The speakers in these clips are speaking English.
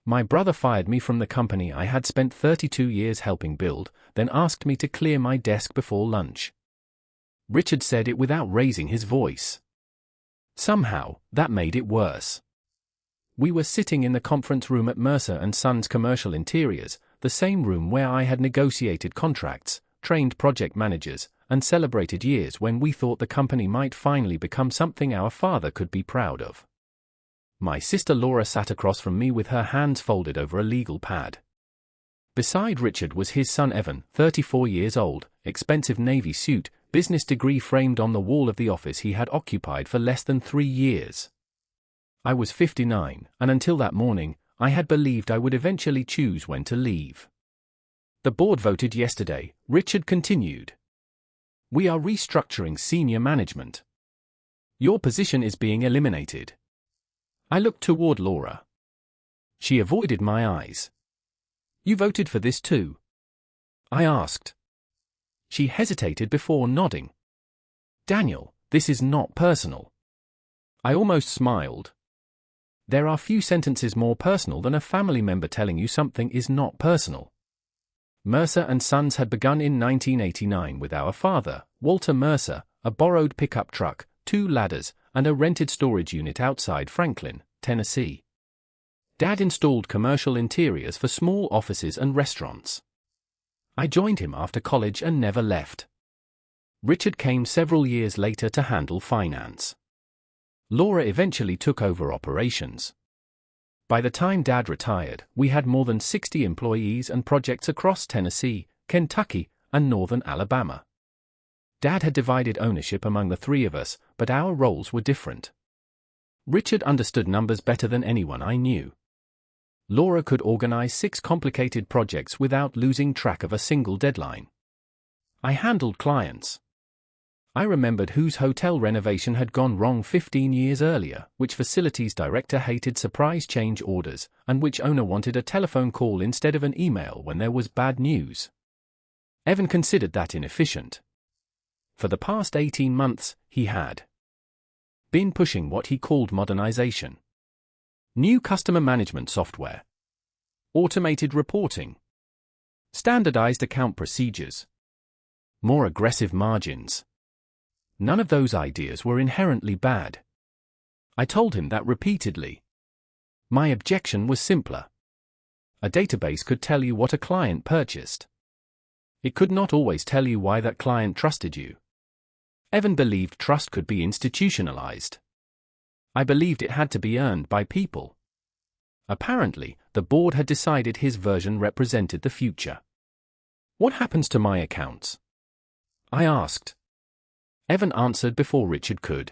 My brother fired me from the company I had spent 32 years helping build, then asked me to clear my desk before lunch. Richard said it without raising his voice. Somehow, that made it worse. We were sitting in the conference room at Mercer and Sons Commercial Interiors, the same room where I had negotiated contracts, trained project managers, and celebrated years when we thought the company might finally become something our father could be proud of. My sister Laura sat across from me with her hands folded over a legal pad. Beside Richard was his son Evan, 34 years old, expensive navy suit, business degree framed on the wall of the office he had occupied for less than 3 years. I was 59, and until that morning, I had believed I would eventually choose when to leave. The board voted yesterday, Richard continued. We are restructuring senior management. Your position is being eliminated. I looked toward Laura. She avoided my eyes. You voted for this too? I asked. She hesitated before nodding. Daniel, this is not personal. I almost smiled. There are few sentences more personal than a family member telling you something is not personal. Mercer and Sons had begun in 1989 with our father, Walter Mercer, a borrowed pickup truck, 2 ladders, and a rented storage unit outside Franklin, Tennessee. Dad installed commercial interiors for small offices and restaurants. I joined him after college and never left. Richard came several years later to handle finance. Laura eventually took over operations. By the time Dad retired, we had more than 60 employees and projects across Tennessee, Kentucky, and northern Alabama. Dad had divided ownership among the 3 of us, but our roles were different. Richard understood numbers better than anyone I knew. Laura could organize 6 complicated projects without losing track of a single deadline. I handled clients. I remembered whose hotel renovation had gone wrong 15 years earlier, which facilities director hated surprise change orders, and which owner wanted a telephone call instead of an email when there was bad news. Evan considered that inefficient. For the past 18 months, he had been pushing what he called modernization. New customer management software, automated reporting, standardized account procedures, more aggressive margins. None of those ideas were inherently bad. I told him that repeatedly. My objection was simpler. A database could tell you what a client purchased. It could not always tell you why that client trusted you. Evan believed trust could be institutionalized. I believed it had to be earned by people. Apparently, the board had decided his version represented the future. What happens to my accounts? I asked. Evan answered before Richard could.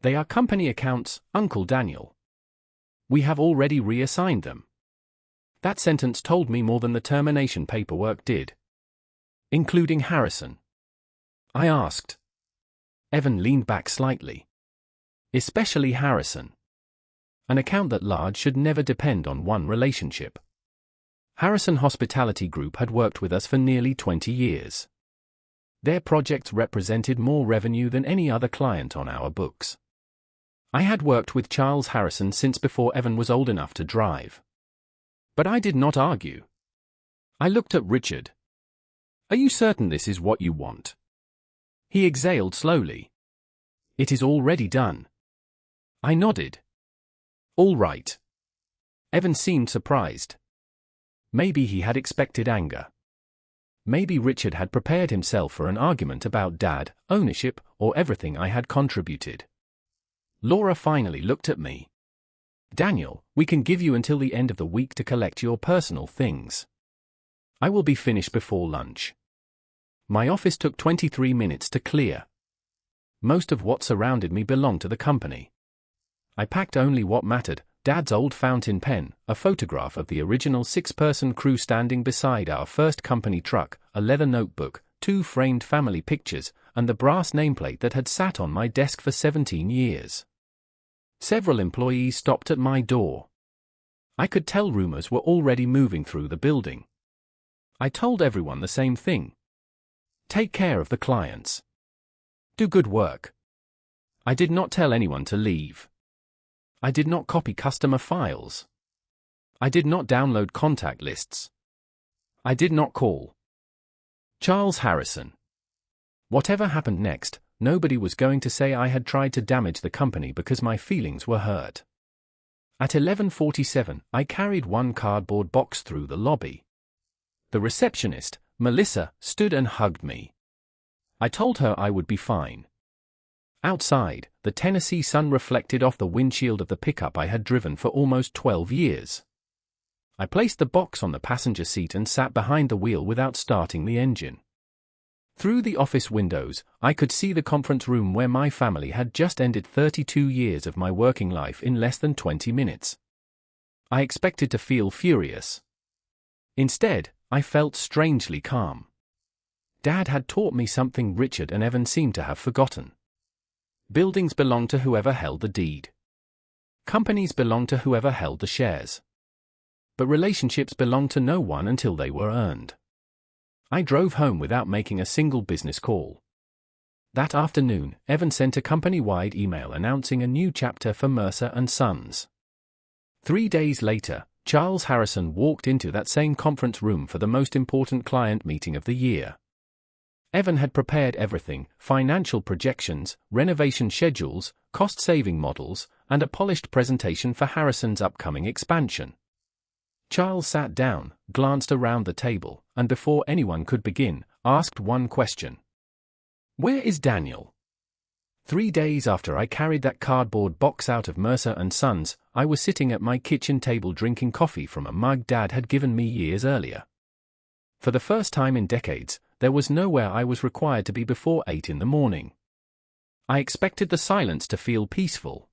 They are company accounts, Uncle Daniel. We have already reassigned them. That sentence told me more than the termination paperwork did. Including Harrison? I asked. Evan leaned back slightly. Especially Harrison. An account that large should never depend on one relationship. Harrison Hospitality Group had worked with us for nearly 20 years. Their projects represented more revenue than any other client on our books. I had worked with Charles Harrison since before Evan was old enough to drive. But I did not argue. I looked at Richard. Are you certain this is what you want? He exhaled slowly. It is already done. I nodded. All right. Evan seemed surprised. Maybe he had expected anger. Maybe Richard had prepared himself for an argument about Dad, ownership, or everything I had contributed. Laura finally looked at me. Daniel, we can give you until the end of the week to collect your personal things. I will be finished before lunch. My office took 23 minutes to clear. Most of what surrounded me belonged to the company. I packed only what mattered: Dad's old fountain pen, a photograph of the original 6-person crew standing beside our first company truck, a leather notebook, 2 framed family pictures, and the brass nameplate that had sat on my desk for 17 years. Several employees stopped at my door. I could tell rumors were already moving through the building. I told everyone the same thing. Take care of the clients. Do good work. I did not tell anyone to leave. I did not copy customer files. I did not download contact lists. I did not call Charles Harrison. Whatever happened next, nobody was going to say I had tried to damage the company because my feelings were hurt. At 11:47, I carried one cardboard box through the lobby. The receptionist, Melissa, stood and hugged me. I told her I would be fine. Outside, the Tennessee sun reflected off the windshield of the pickup I had driven for almost 12 years. I placed the box on the passenger seat and sat behind the wheel without starting the engine. Through the office windows, I could see the conference room where my family had just ended 32 years of my working life in less than 20 minutes. I expected to feel furious. Instead, I felt strangely calm. Dad had taught me something Richard and Evan seemed to have forgotten. Buildings belong to whoever held the deed. Companies belong to whoever held the shares. But relationships belong to no one until they were earned. I drove home without making a single business call. That afternoon, Evan sent a company-wide email announcing a new chapter for Mercer and Sons. 3 days later, Charles Harrison walked into that same conference room for the most important client meeting of the year. Evan had prepared everything: financial projections, renovation schedules, cost-saving models, and a polished presentation for Harrison's upcoming expansion. Charles sat down, glanced around the table, and before anyone could begin, asked one question. "Where is Daniel?" 3 days after I carried that cardboard box out of Mercer and Sons, I was sitting at my kitchen table drinking coffee from a mug Dad had given me years earlier. For the first time in decades, there was nowhere I was required to be before 8 in the morning. I expected the silence to feel peaceful.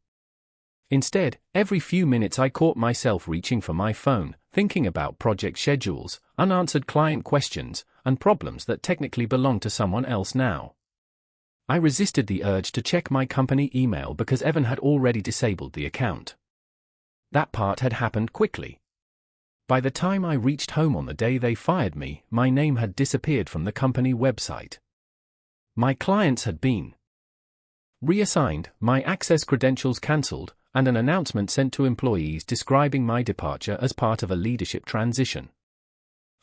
Instead, every few minutes I caught myself reaching for my phone, thinking about project schedules, unanswered client questions, and problems that technically belong to someone else now. I resisted the urge to check my company email because Evan had already disabled the account. That part had happened quickly. By the time I reached home on the day they fired me, my name had disappeared from the company website. My clients had been reassigned, my access credentials cancelled, and an announcement sent to employees describing my departure as part of a leadership transition.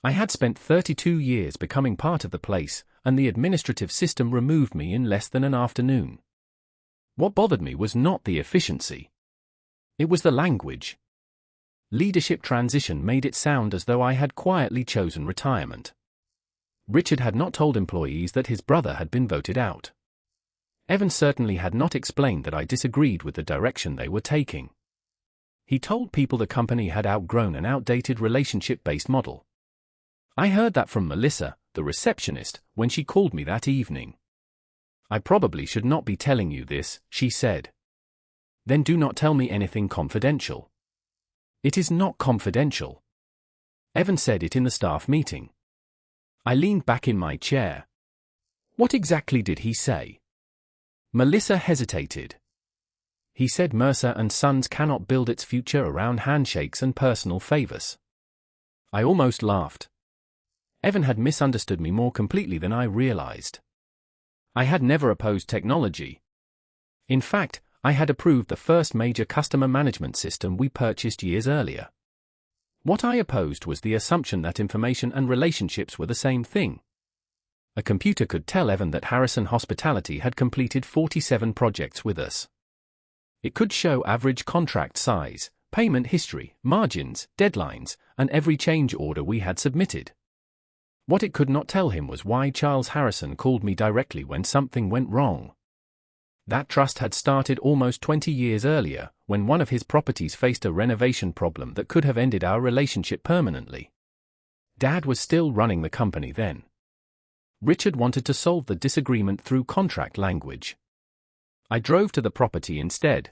I had spent 32 years becoming part of the place, and the administrative system removed me in less than an afternoon. What bothered me was not the efficiency. It was the language. Leadership transition made it sound as though I had quietly chosen retirement. Richard had not told employees that his brother had been voted out. Evan certainly had not explained that I disagreed with the direction they were taking. He told people the company had outgrown an outdated relationship-based model. I heard that from Melissa, the receptionist, when she called me that evening. "I probably should not be telling you this," she said. "Then do not tell me anything confidential." "It is not confidential." Evan said it in the staff meeting. I leaned back in my chair. What exactly did he say? Melissa hesitated. He said Mercer and Sons cannot build its future around handshakes and personal favors. I almost laughed. Evan had misunderstood me more completely than I realized. I had never opposed technology. In fact, I had approved the first major customer management system we purchased years earlier. What I opposed was the assumption that information and relationships were the same thing. A computer could tell Evan that Harrison Hospitality had completed 47 projects with us. It could show average contract size, payment history, margins, deadlines, and every change order we had submitted. What it could not tell him was why Charles Harrison called me directly when something went wrong. That trust had started almost 20 years earlier, when one of his properties faced a renovation problem that could have ended our relationship permanently. Dad was still running the company then. Richard wanted to solve the disagreement through contract language. I drove to the property instead.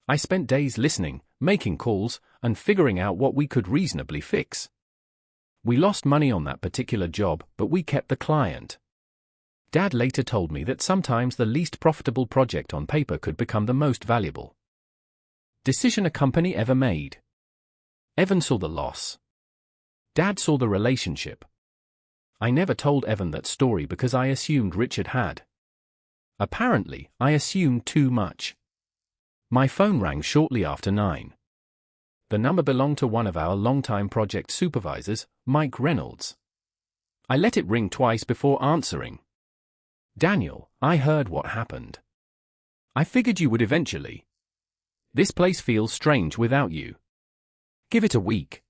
I spent days listening, making calls, and figuring out what we could reasonably fix. We lost money on that particular job, but we kept the client. Dad later told me that sometimes the least profitable project on paper could become the most valuable decision a company ever made. Evan saw the loss. Dad saw the relationship. I never told Evan that story because I assumed Richard had. Apparently, I assumed too much. My phone rang shortly after 9. The number belonged to one of our longtime project supervisors, Mike Reynolds. I let it ring twice before answering. "Daniel, I heard what happened. I figured you would eventually. This place feels strange without you. Give it a week.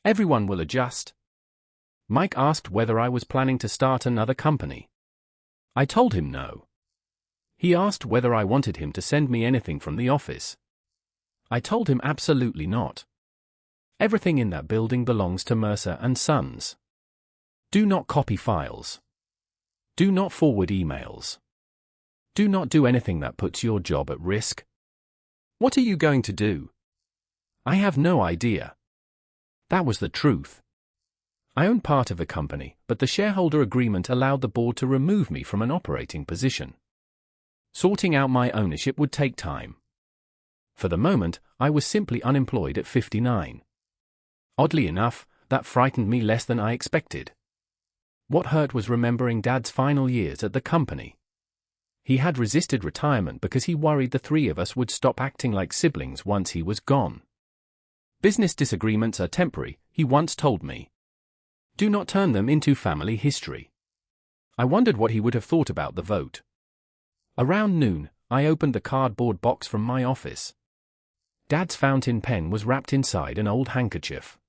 Everyone will adjust." Mike asked whether I was planning to start another company. I told him no. He asked whether I wanted him to send me anything from the office. I told him absolutely not. Everything in that building belongs to Mercer and Sons. Do not copy files. Do not forward emails. Do not do anything that puts your job at risk. What are you going to do? I have no idea. That was the truth. I own part of the company, but the shareholder agreement allowed the board to remove me from an operating position. Sorting out my ownership would take time. For the moment, I was simply unemployed at 59. Oddly enough, that frightened me less than I expected. What hurt was remembering Dad's final years at the company. He had resisted retirement because he worried the three of us would stop acting like siblings once he was gone. Business disagreements are temporary, he once told me. Do not turn them into family history. I wondered what he would have thought about the vote. Around noon, I opened the cardboard box from my office. Dad's fountain pen was wrapped inside an old handkerchief.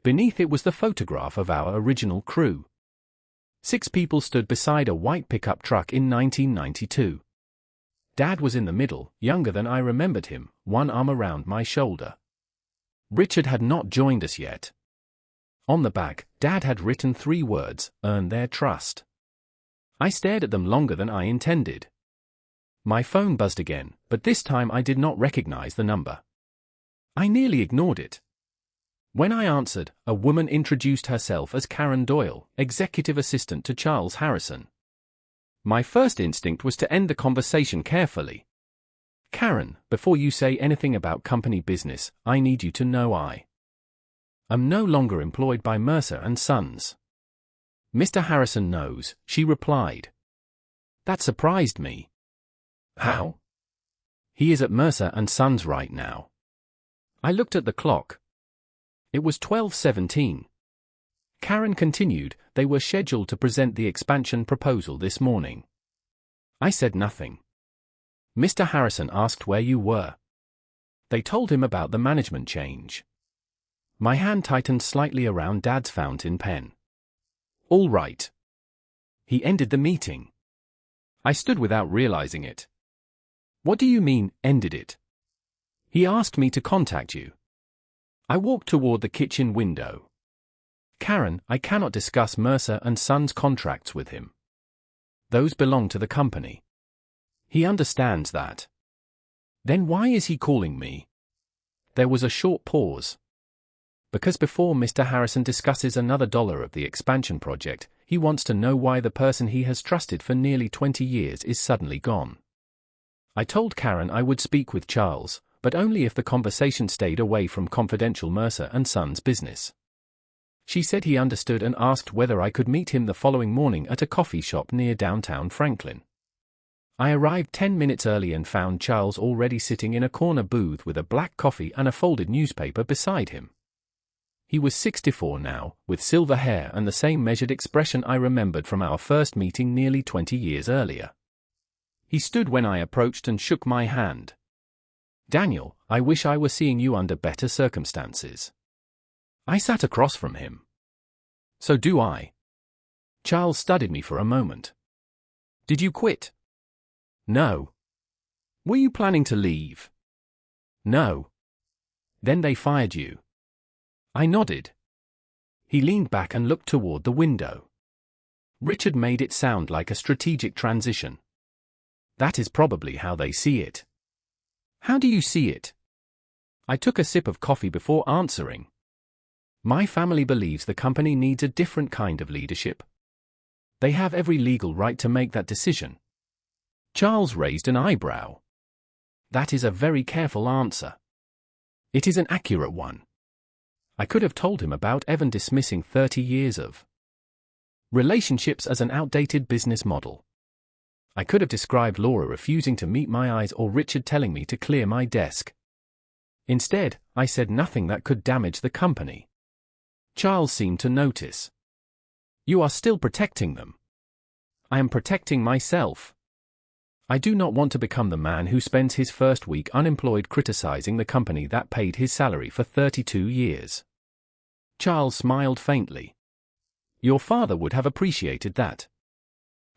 Beneath it was the photograph of our original crew. 6 people stood beside a white pickup truck in 1992. Dad was in the middle, younger than I remembered him, one arm around my shoulder. Richard had not joined us yet. On the back, Dad had written 3 words, "Earn their trust." I stared at them longer than I intended. My phone buzzed again, but this time I did not recognize the number. I nearly ignored it. When I answered, a woman introduced herself as Karen Doyle, executive assistant to Charles Harrison. My first instinct was to end the conversation carefully. "Karen, before you say anything about company business, I need you to know I am no longer employed by Mercer and Sons." "Mr. Harrison knows," she replied. That surprised me. "How?" "He is at Mercer and Sons right now." I looked at the clock. It was 12:17. Karen continued, "They were scheduled to present the expansion proposal this morning." I said nothing. "Mr. Harrison asked where you were." They told him about the management change. My hand tightened slightly around Dad's fountain pen. "All right." He ended the meeting. I stood without realizing it. "What do you mean, ended it?" "He asked me to contact you." I walked toward the kitchen window. "Karen, I cannot discuss Mercer and Sons contracts with him. Those belong to the company. He understands that." "Then why is he calling me?" There was a short pause. "Because before Mr. Harrison discusses another dollar of the expansion project, he wants to know why the person he has trusted for nearly 20 years is suddenly gone." I told Karen I would speak with Charles, but only if the conversation stayed away from confidential Mercer and Sons business. She said he understood and asked whether I could meet him the following morning at a coffee shop near downtown Franklin. I arrived 10 minutes early and found Charles already sitting in a corner booth with a black coffee and a folded newspaper beside him. He was 64 now, with silver hair and the same measured expression I remembered from our first meeting nearly 20 years earlier. He stood when I approached and shook my hand. "Daniel, I wish I were seeing you under better circumstances." I sat across from him. "So do I." Charles studied me for a moment. "Did you quit?" "No." "Were you planning to leave?" "No." "Then they fired you?" I nodded. He leaned back and looked toward the window. Richard made it sound like a strategic transition. "That is probably how they see it." "How do you see it?" I took a sip of coffee before answering. "My family believes the company needs a different kind of leadership. They have every legal right to make that decision." Charles raised an eyebrow. "That is a very careful answer." "It is an accurate one." I could have told him about Evan dismissing 30 years of relationships as an outdated business model. I could have described Laura refusing to meet my eyes or Richard telling me to clear my desk. Instead, I said nothing that could damage the company. Charles seemed to notice. You are still protecting them. I am protecting myself. I do not want to become the man who spends his first week unemployed criticizing the company that paid his salary for 32 years. Charles smiled faintly. Your father would have appreciated that.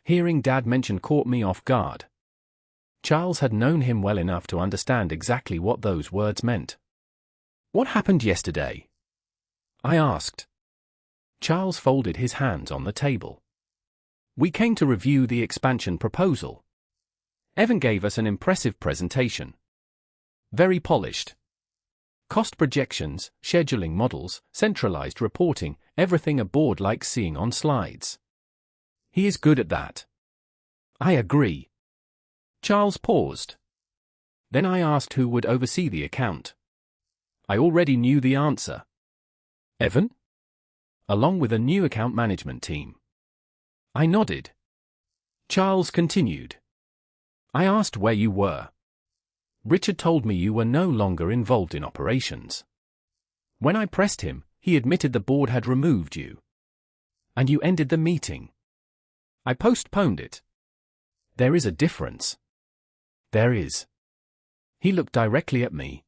Hearing Dad mention caught me off guard. Charles had known him well enough to understand exactly what those words meant. What happened yesterday? I asked. Charles folded his hands on the table. We came to review the expansion proposal. Evan gave us an impressive presentation. Very polished. Cost projections, scheduling models, centralized reporting, everything a board likes seeing on slides. He is good at that. I agree. Charles paused. Then I asked who would oversee the account. I already knew the answer. Evan? Along with a new account management team. I nodded. Charles continued. I asked where you were. Richard told me you were no longer involved in operations. When I pressed him, he admitted the board had removed you. And you ended the meeting. I postponed it. There is a difference. There is. He looked directly at me.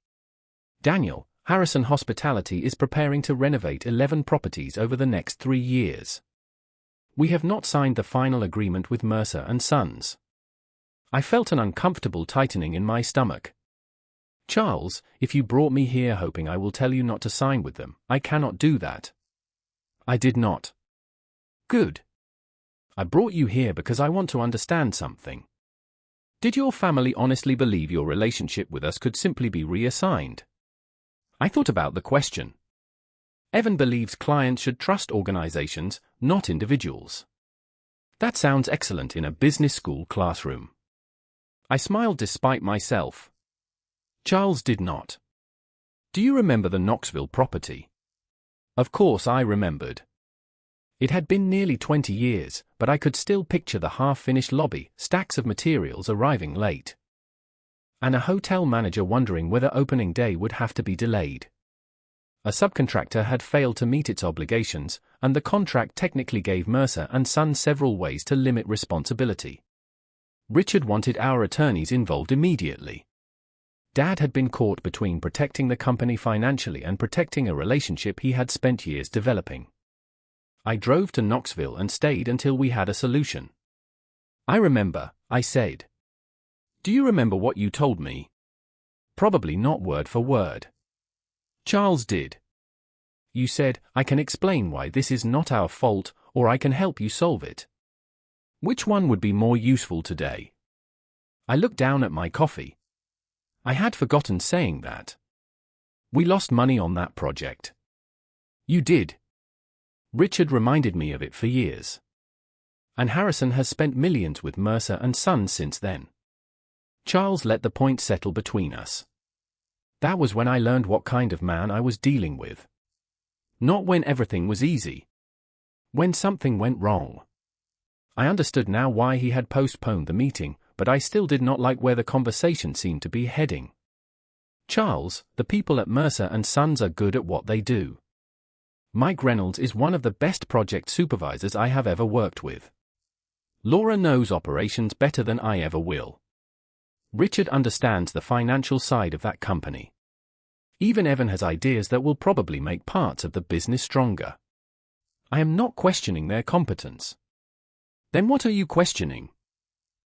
Daniel, Harrison Hospitality is preparing to renovate 11 properties over the next 3 years. We have not signed the final agreement with Mercer and Sons. I felt an uncomfortable tightening in my stomach. Charles, if you brought me here hoping I will tell you not to sign with them, I cannot do that. I did not. Good. I brought you here because I want to understand something. Did your family honestly believe your relationship with us could simply be reassigned? I thought about the question. Evan believes clients should trust organizations, not individuals. That sounds excellent in a business school classroom. I smiled despite myself. Charles did not. Do you remember the Knoxville property? Of course I remembered. It had been nearly 20 years, but I could still picture the half-finished lobby, stacks of materials arriving late. And a hotel manager wondering whether opening day would have to be delayed. A subcontractor had failed to meet its obligations, and the contract technically gave Mercer and Sons several ways to limit responsibility. Richard wanted our attorneys involved immediately. Dad had been caught between protecting the company financially and protecting a relationship he had spent years developing. I drove to Knoxville and stayed until we had a solution. I remember, I said. Do you remember what you told me? Probably not word for word. Charles did. You said, I can explain why this is not our fault, or I can help you solve it. Which one would be more useful today? I looked down at my coffee. I had forgotten saying that. We lost money on that project. You did. Richard reminded me of it for years. And Harrison has spent millions with Mercer and Sons since then. Charles let the point settle between us. That was when I learned what kind of man I was dealing with. Not when everything was easy. When something went wrong. I understood now why he had postponed the meeting, but I still did not like where the conversation seemed to be heading. Charles, the people at Mercer and Sons are good at what they do. Mike Reynolds is one of the best project supervisors I have ever worked with. Laura knows operations better than I ever will. Richard understands the financial side of that company. Even Evan has ideas that will probably make parts of the business stronger. I am not questioning their competence. Then what are you questioning?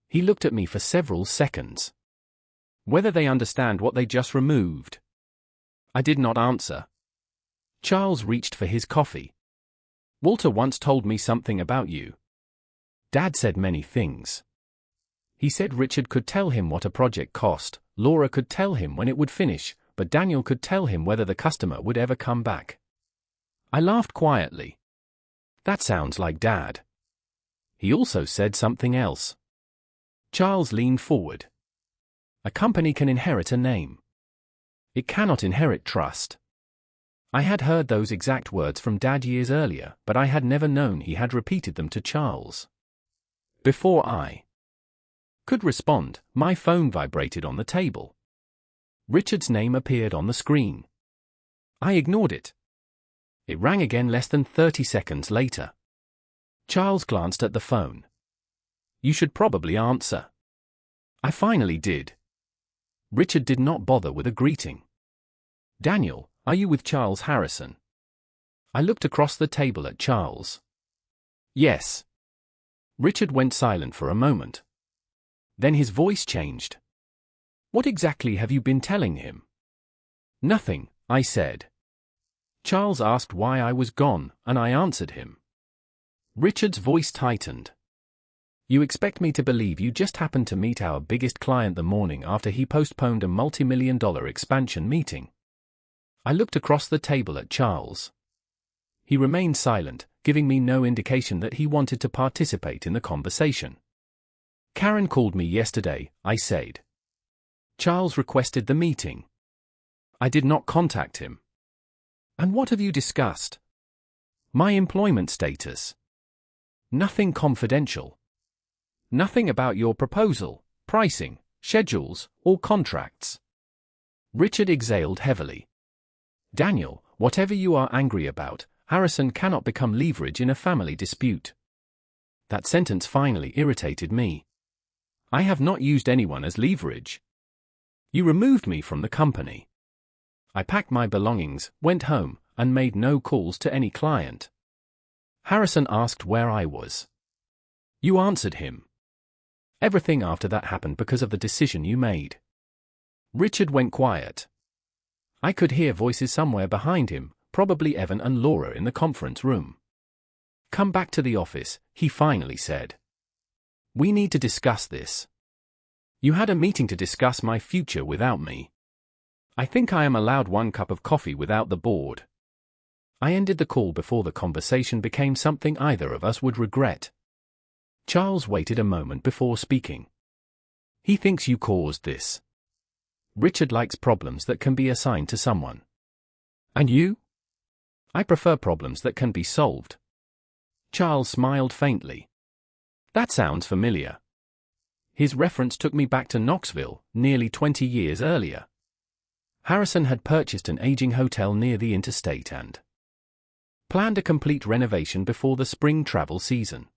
He looked at me for several seconds. Whether they understand what they just removed. I did not answer. Charles reached for his coffee. Walter once told me something about you. Dad said many things. He said Richard could tell him what a project cost, Laura could tell him when it would finish, but Daniel could tell him whether the customer would ever come back. I laughed quietly. That sounds like Dad. He also said something else. Charles leaned forward. A company can inherit a name. It cannot inherit trust. I had heard those exact words from Dad years earlier, but I had never known he had repeated them to Charles. Before I could respond, my phone vibrated on the table. Richard's name appeared on the screen. I ignored it. It rang again less than 30 seconds later. Charles glanced at the phone. You should probably answer. I finally did. Richard did not bother with a greeting. Daniel, are you with Charles Harrison? I looked across the table at Charles. Yes. Richard went silent for a moment. Then his voice changed. What exactly have you been telling him? Nothing, I said. Charles asked why I was gone, and I answered him. Richard's voice tightened. You expect me to believe you just happened to meet our biggest client the morning after he postponed a multi-million-dollar expansion meeting? I looked across the table at Charles. He remained silent, giving me no indication that he wanted to participate in the conversation. Karen called me yesterday, I said. Charles requested the meeting. I did not contact him. And what have you discussed? My employment status. Nothing confidential. Nothing about your proposal, pricing, schedules, or contracts. Richard exhaled heavily. Daniel, whatever you are angry about, Harrison cannot become leverage in a family dispute. That sentence finally irritated me. I have not used anyone as leverage. You removed me from the company. I packed my belongings, went home, and made no calls to any client. Harrison asked where I was. You answered him. Everything after that happened because of the decision you made. Richard went quiet. I could hear voices somewhere behind him, probably Evan and Laura in the conference room. Come back to the office, he finally said. We need to discuss this. You had a meeting to discuss my future without me. I think I am allowed 1 cup of coffee without the board. I ended the call before the conversation became something either of us would regret. Charles waited a moment before speaking. He thinks you caused this. Richard likes problems that can be assigned to someone. And you? I prefer problems that can be solved. Charles smiled faintly. That sounds familiar. His reference took me back to Knoxville, nearly 20 years earlier. Harrison had purchased an aging hotel near the interstate and planned a complete renovation before the spring travel season.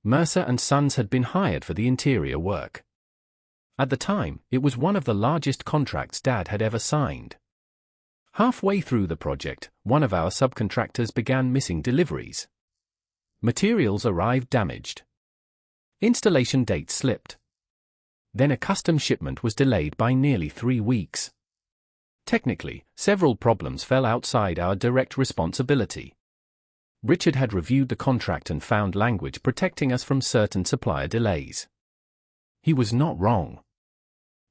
Mercer and Sons had been hired for the interior work. At the time, it was one of the largest contracts Dad had ever signed. Halfway through the project, one of our subcontractors began missing deliveries. Materials arrived damaged. Installation dates slipped. Then a custom shipment was delayed by nearly 3 weeks. Technically, several problems fell outside our direct responsibility. Richard had reviewed the contract and found language protecting us from certain supplier delays. He was not wrong.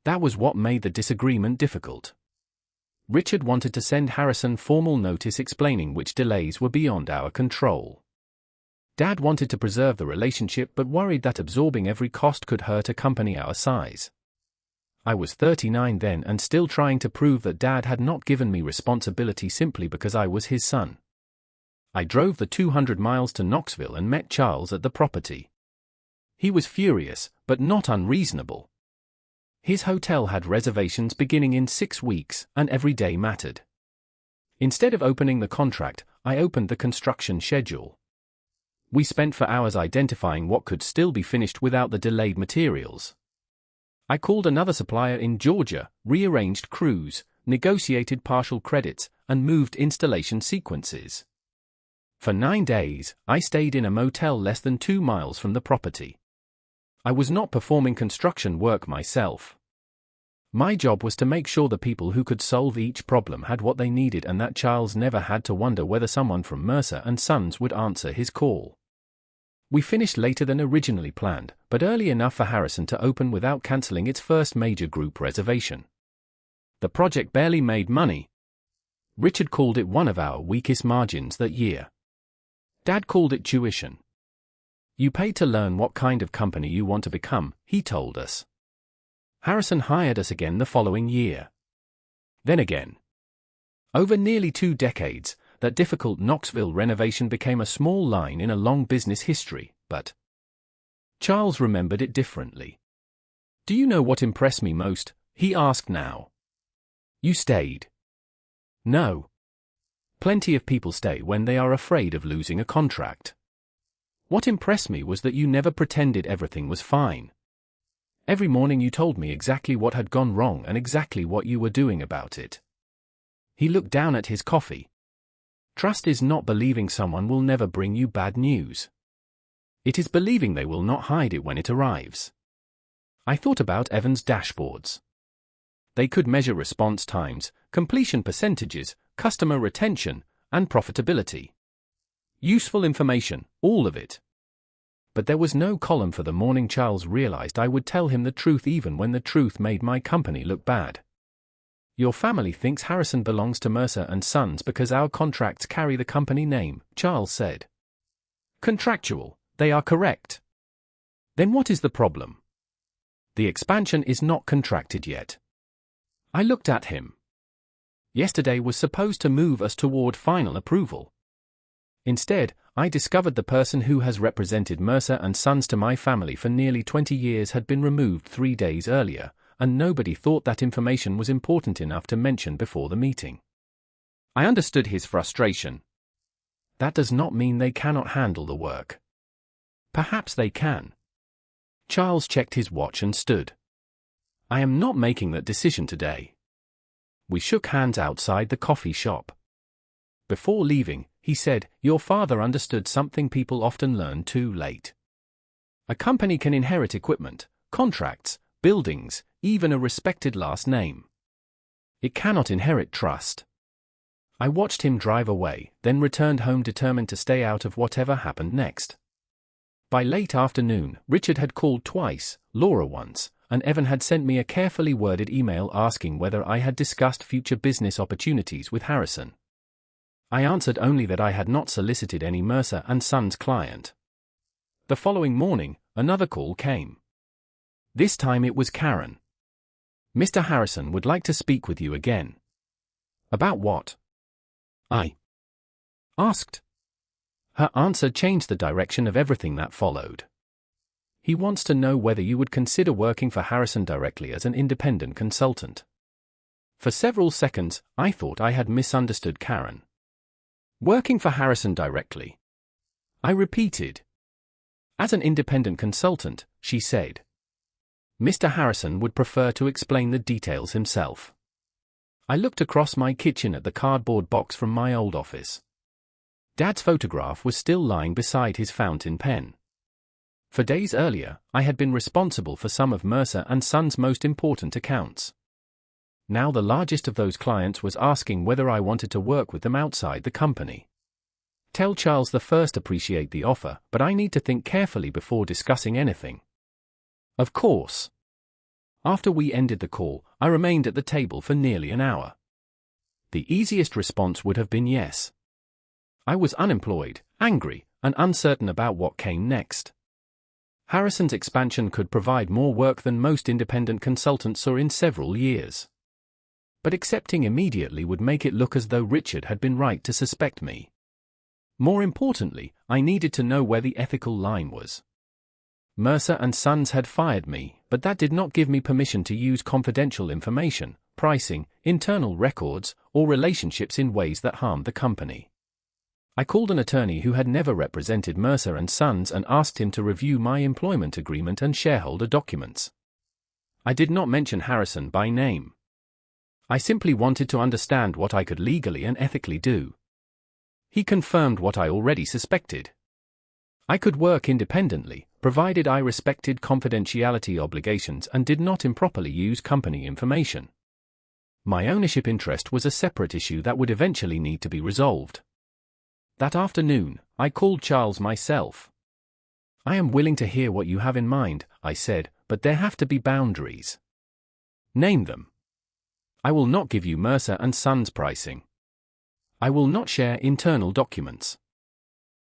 That was what made the disagreement difficult. Richard wanted to send Harrison formal notice explaining which delays were beyond our control. Dad wanted to preserve the relationship but worried that absorbing every cost could hurt a company our size. I was 39 then and still trying to prove that Dad had not given me responsibility simply because I was his son. I drove the 200 miles to Knoxville and met Charles at the property. He was furious, but not unreasonable. His hotel had reservations beginning in 6 weeks, and every day mattered. Instead of opening the contract, I opened the construction schedule. We spent for hours identifying what could still be finished without the delayed materials. I called another supplier in Georgia, rearranged crews, negotiated partial credits, and moved installation sequences. For 9 days, I stayed in a motel less than 2 miles from the property. I was not performing construction work myself. My job was to make sure the people who could solve each problem had what they needed and that Charles never had to wonder whether someone from Mercer and Sons would answer his call. We finished later than originally planned, but early enough for Harrison to open without canceling its first major group reservation. The project barely made money. Richard called it one of our weakest margins that year. Dad called it tuition. You pay to learn what kind of company you want to become, he told us. Harrison hired us again the following year. Then again. Over nearly 2 decades, that difficult Knoxville renovation became a small line in a long business history, but Charles remembered it differently. Do you know what impressed me most? He asked now. You stayed. No. Plenty of people stay when they are afraid of losing a contract. What impressed me was that you never pretended everything was fine. Every morning you told me exactly what had gone wrong and exactly what you were doing about it. He looked down at his coffee. Trust is not believing someone will never bring you bad news. It is believing they will not hide it when it arrives. I thought about Evan's dashboards. They could measure response times, completion percentages, customer retention, and profitability. Useful information, all of it. But there was no column for the morning Charles realized I would tell him the truth even when the truth made my company look bad. Your family thinks Harrison belongs to Mercer & Sons because our contracts carry the company name, Charles said. Contractual, they are correct. Then what is the problem? The expansion is not contracted yet. I looked at him. Yesterday was supposed to move us toward final approval. Instead, I discovered the person who has represented Mercer & Sons to my family for nearly 20 years had been removed 3 days earlier, and nobody thought that information was important enough to mention before the meeting. I understood his frustration. That does not mean they cannot handle the work. Perhaps they can. Charles checked his watch and stood. I am not making that decision today. We shook hands outside the coffee shop. Before leaving, he said, your father understood something people often learn too late. A company can inherit equipment, contracts, buildings, even a respected last name. It cannot inherit trust. I watched him drive away, then returned home determined to stay out of whatever happened next. By late afternoon, Richard had called twice, Laura once, and Evan had sent me a carefully worded email asking whether I had discussed future business opportunities with Harrison. I answered only that I had not solicited any Mercer & Sons client. The following morning, another call came. This time it was Karen. Mr. Harrison would like to speak with you again. About what? I asked. Her answer changed the direction of everything that followed. He wants to know whether you would consider working for Harrison directly as an independent consultant. For several seconds, I thought I had misunderstood Karen. Working for Harrison directly? I repeated. As an independent consultant, she said. Mr. Harrison would prefer to explain the details himself. I looked across my kitchen at the cardboard box from my old office. Dad's photograph was still lying beside his fountain pen. For days earlier, I had been responsible for some of Mercer & Sons' most important accounts. Now the largest of those clients was asking whether I wanted to work with them outside the company. Tell Charles the first appreciate the offer, but I need to think carefully before discussing anything. Of course. After we ended the call, I remained at the table for nearly an hour. The easiest response would have been yes. I was unemployed, angry, and uncertain about what came next. Harrison's expansion could provide more work than most independent consultants saw in several years. But accepting immediately would make it look as though Richard had been right to suspect me. More importantly, I needed to know where the ethical line was. Mercer & Sons had fired me, but that did not give me permission to use confidential information, pricing, internal records, or relationships in ways that harmed the company. I called an attorney who had never represented Mercer & Sons and asked him to review my employment agreement and shareholder documents. I did not mention Harrison by name. I simply wanted to understand what I could legally and ethically do. He confirmed what I already suspected. I could work independently, provided I respected confidentiality obligations and did not improperly use company information. My ownership interest was a separate issue that would eventually need to be resolved. That afternoon, I called Charles myself. I am willing to hear what you have in mind, I said, but there have to be boundaries. Name them. I will not give you Mercer & Sons pricing. I will not share internal documents.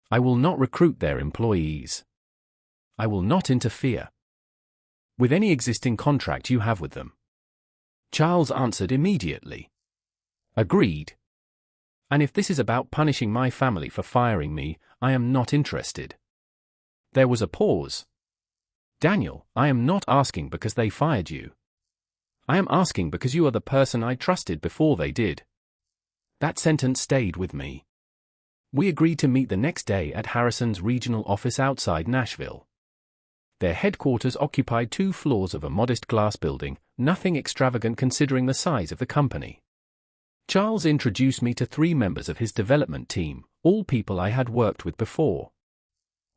I will not recruit their employees. I will not interfere with any existing contract you have with them. Charles answered immediately. Agreed. And if this is about punishing my family for firing me, I am not interested. There was a pause. Daniel, I am not asking because they fired you. I am asking because you are the person I trusted before they did." That sentence stayed with me. We agreed to meet the next day at Harrison's regional office outside Nashville. Their headquarters occupied 2 floors of a modest glass building, nothing extravagant considering the size of the company. Charles introduced me to 3 members of his development team, all people I had worked with before.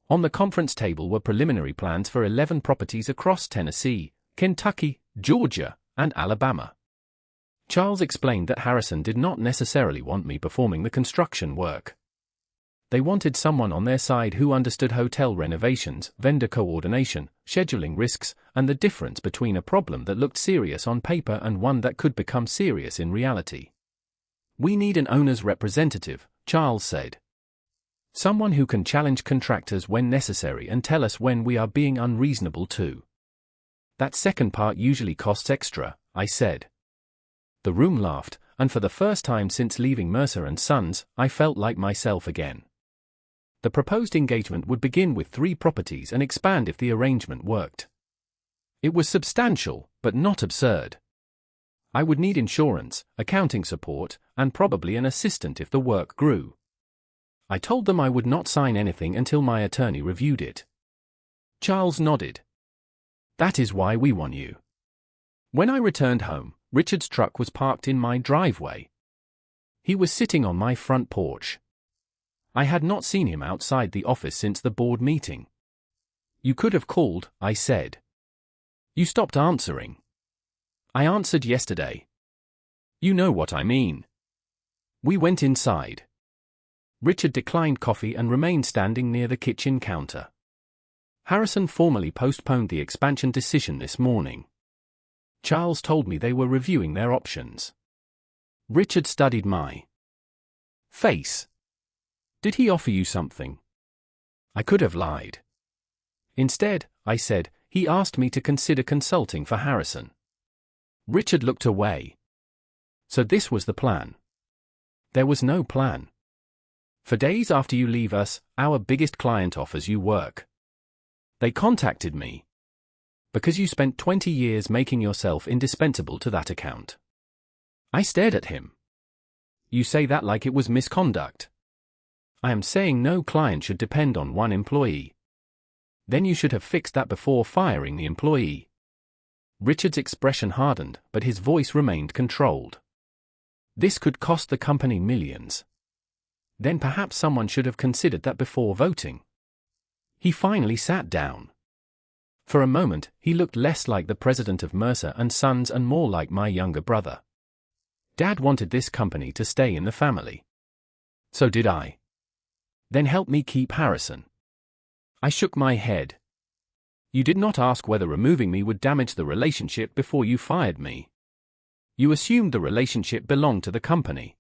On the conference table were preliminary plans for 11 properties across Tennessee, Kentucky, Georgia, and Alabama. Charles explained that Harrison did not necessarily want me performing the construction work. They wanted someone on their side who understood hotel renovations, vendor coordination, scheduling risks, and the difference between a problem that looked serious on paper and one that could become serious in reality. "We need an owner's representative," Charles said. "Someone who can challenge contractors when necessary and tell us when we are being unreasonable too." "That second part usually costs extra," I said. The room laughed, and for the first time since leaving Mercer and Sons, I felt like myself again. The proposed engagement would begin with 3 properties and expand if the arrangement worked. It was substantial, but not absurd. I would need insurance, accounting support, and probably an assistant if the work grew. I told them I would not sign anything until my attorney reviewed it. Charles nodded. "That is why we want you." When I returned home, Richard's truck was parked in my driveway. He was sitting on my front porch. I had not seen him outside the office since the board meeting. "You could have called," I said. "You stopped answering." "I answered yesterday." "You know what I mean." We went inside. Richard declined coffee and remained standing near the kitchen counter. Harrison formally postponed the expansion decision this morning. Charles told me they were reviewing their options. Richard studied my face. "Did he offer you something?" I could have lied. "Instead," I said, "he asked me to consider consulting for Harrison." Richard looked away. "So this was the plan?" "There was no plan. For days after you leave us, our biggest client offers you work. They contacted me. Because you spent 20 years making yourself indispensable to that account." I stared at him. "You say that like it was misconduct." "I am saying no client should depend on one employee." "Then you should have fixed that before firing the employee." Richard's expression hardened, but his voice remained controlled. "This could cost the company millions. Then perhaps someone should have considered that before voting." He finally sat down. For a moment, he looked less like the president of Mercer and Sons and more like my younger brother. Dad wanted this company to stay in the family. So did I. "Then help me keep Harrison." I shook my head. "You did not ask whether removing me would damage the relationship before you fired me. You assumed the relationship belonged to the company."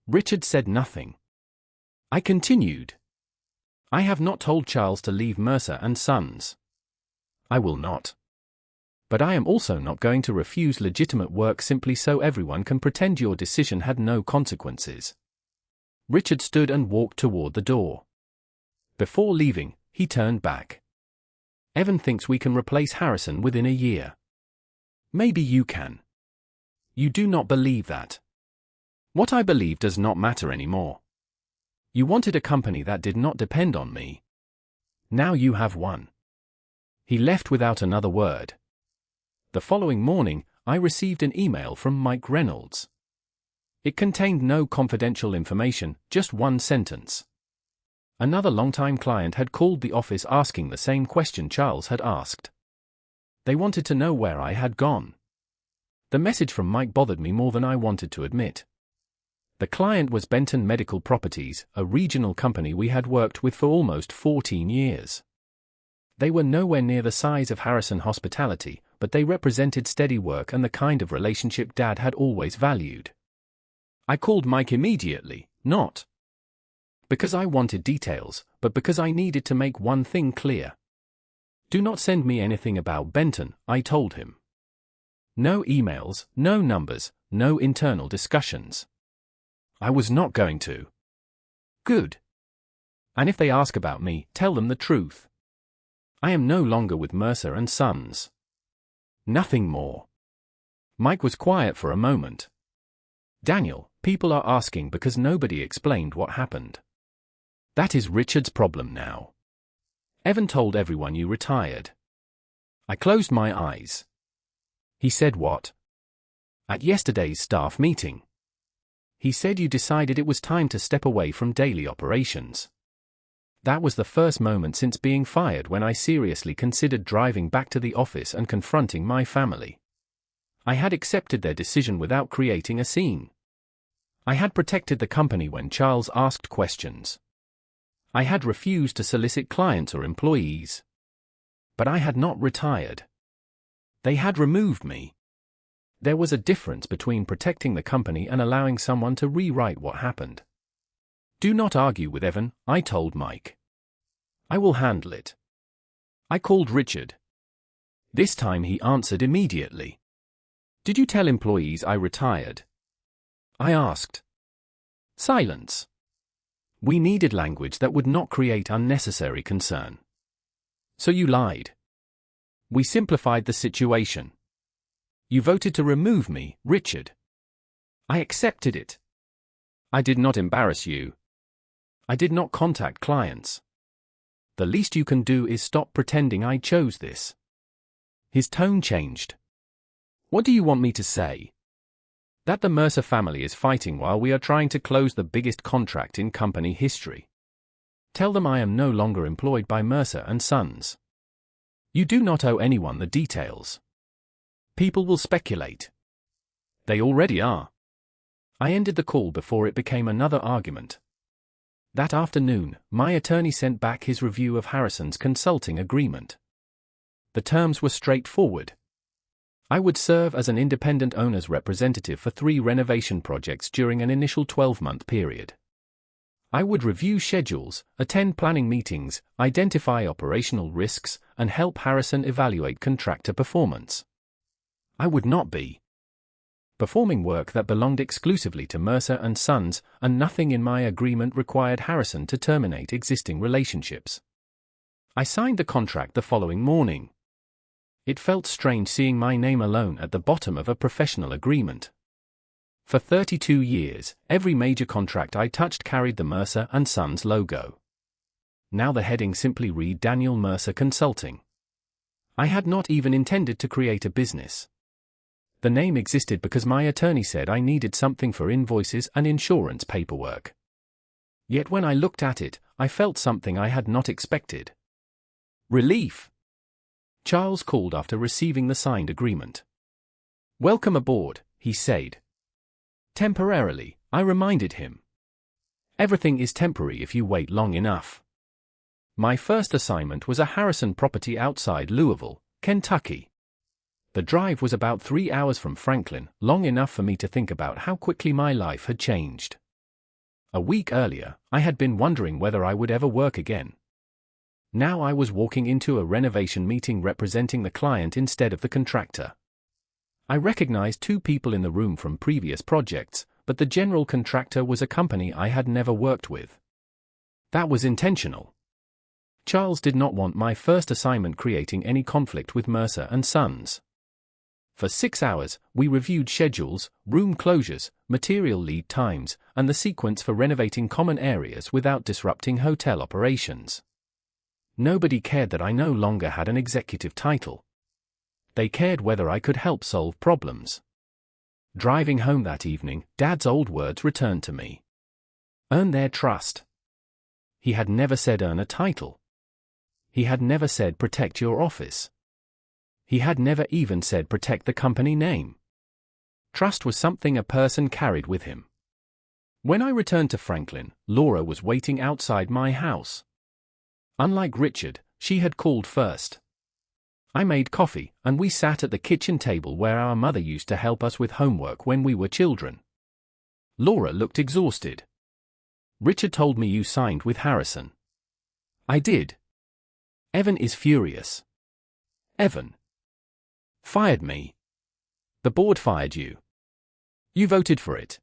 Richard said nothing. I continued. "I have not told Charles to leave Mercer and Sons. I will not. But I am also not going to refuse legitimate work simply so everyone can pretend your decision had no consequences." Richard stood and walked toward the door. Before leaving, he turned back. "Evan thinks we can replace Harrison within a year. Maybe you can. You do not believe that. What I believe does not matter anymore. You wanted a company that did not depend on me. Now you have one." He left without another word. The following morning, I received an email from Mike Reynolds. It contained no confidential information, just one sentence. Another longtime client had called the office asking the same question Charles had asked. They wanted to know where I had gone. The message from Mike bothered me more than I wanted to admit. The client was Benton Medical Properties, a regional company we had worked with for almost 14 years. They were nowhere near the size of Harrison Hospitality, but they represented steady work and the kind of relationship Dad had always valued. I called Mike immediately, not because I wanted details, but because I needed to make one thing clear. "Do not send me anything about Benton," I told him. "No emails, no numbers, no internal discussions." I was not going to. "Good. And if they ask about me, tell them the truth. I am no longer with Mercer and Sons. Nothing more." Mike was quiet for a moment. Daniel, people are asking because nobody explained what happened. That is Richard's problem now. Evan told everyone you retired. I closed my eyes. He said what? At yesterday's staff meeting. He said you decided it was time to step away from daily operations. That was the first moment since being fired when I seriously considered driving back to the office and confronting my family. I had accepted their decision without creating a scene. I had protected the company when Charles asked questions. I had refused to solicit clients or employees. But I had not retired. They had removed me. There was a difference between protecting the company and allowing someone to rewrite what happened. Do not argue with Evan, I told Mike. I will handle it. I called Richard. This time he answered immediately. Did you tell employees I retired? I asked. Silence. We needed language that would not create unnecessary concern. So you lied. We simplified the situation. You voted to remove me, Richard. I accepted it. I did not embarrass you. I did not contact clients. The least you can do is stop pretending I chose this. His tone changed. What do you want me to say? That the Mercer family is fighting while we are trying to close the biggest contract in company history. Tell them I am no longer employed by Mercer and Sons. You do not owe anyone the details. People will speculate. They already are. I ended the call before it became another argument. That afternoon, my attorney sent back his review of Harrison's consulting agreement. The terms were straightforward. I would serve as an independent owner's representative for 3 renovation projects during an initial 12-month period. I would review schedules, attend planning meetings, identify operational risks, and help Harrison evaluate contractor performance. I would not be performing work that belonged exclusively to Mercer and Sons, and nothing in my agreement required Harrison to terminate existing relationships. I signed the contract the following morning. It felt strange seeing my name alone at the bottom of a professional agreement. For 32 years, every major contract I touched carried the Mercer and Sons logo. Now the heading simply read Daniel Mercer Consulting. I had not even intended to create a business. The name existed because my attorney said I needed something for invoices and insurance paperwork. Yet when I looked at it, I felt something I had not expected. Relief. Charles called after receiving the signed agreement. Welcome aboard, he said. Temporarily, I reminded him. Everything is temporary if you wait long enough. My first assignment was a Harrison property outside Louisville, Kentucky. The drive was about 3 hours from Franklin, long enough for me to think about how quickly my life had changed. A week earlier, I had been wondering whether I would ever work again. Now I was walking into a renovation meeting representing the client instead of the contractor. I recognized 2 people in the room from previous projects, but the general contractor was a company I had never worked with. That was intentional. Charles did not want my first assignment creating any conflict with Mercer and Sons. For 6 hours, we reviewed schedules, room closures, material lead times, and the sequence for renovating common areas without disrupting hotel operations. Nobody cared that I no longer had an executive title. They cared whether I could help solve problems. Driving home that evening, Dad's old words returned to me. Earn their trust. He had never said earn a title. He had never said protect your office. He had never even said protect the company name. Trust was something a person carried with him. When I returned to Franklin, Laura was waiting outside my house. Unlike Richard, she had called first. I made coffee, and we sat at the kitchen table where our mother used to help us with homework when we were children. Laura looked exhausted. Richard told me you signed with Harrison. I did. Evan is furious. Evan fired me. The board fired you. You voted for it.